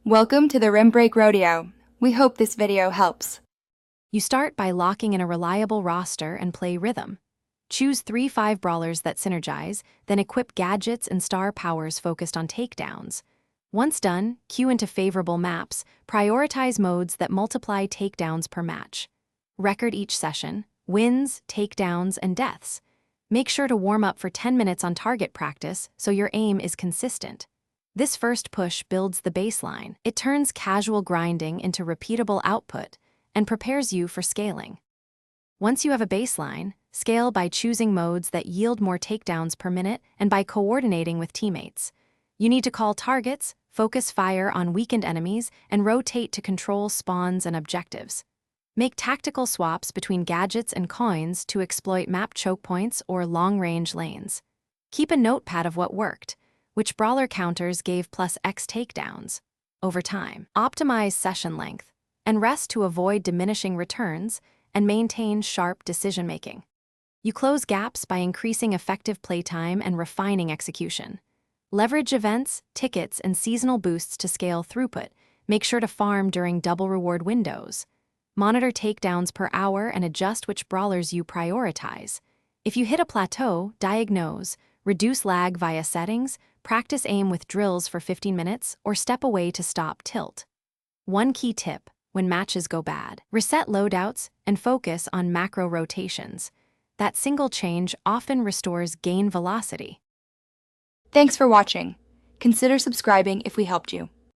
Welcome to the Rim Break Rodeo. We hope this video helps. You start by locking in a reliable roster and play rhythm. Choose 3-5 brawlers that synergize, then equip gadgets and star powers focused on takedowns. Once done, queue into favorable maps, prioritize modes that multiply takedowns per match. Record each session, wins, takedowns, and deaths. Make sure to warm up for 10 minutes on target practice so your aim is consistent. This first push builds the baseline. It turns casual grinding into repeatable output and prepares you for scaling. Once you have a baseline, scale by choosing modes that yield more takedowns per minute and by coordinating with teammates. You need to call targets, focus fire on weakened enemies, and rotate to control spawns and objectives. Make tactical swaps between gadgets and coins to exploit map choke points or long-range lanes. Keep a notepad of what worked, which brawler counters gave +X takedowns. Over time, optimize session length, and rest to avoid diminishing returns and maintain sharp decision-making. You close gaps by increasing effective playtime and refining execution. Leverage events, tickets, and seasonal boosts to scale throughput. Make sure to farm during double reward windows. Monitor takedowns per hour and adjust which brawlers you prioritize. If you hit a plateau, diagnose, reduce lag via settings, practice aim with drills for 15 minutes, or step away to stop tilt. One key tip: when matches go bad, reset loadouts and focus on macro rotations. That single change often restores gain velocity. Thanks for watching. Consider subscribing if we helped you.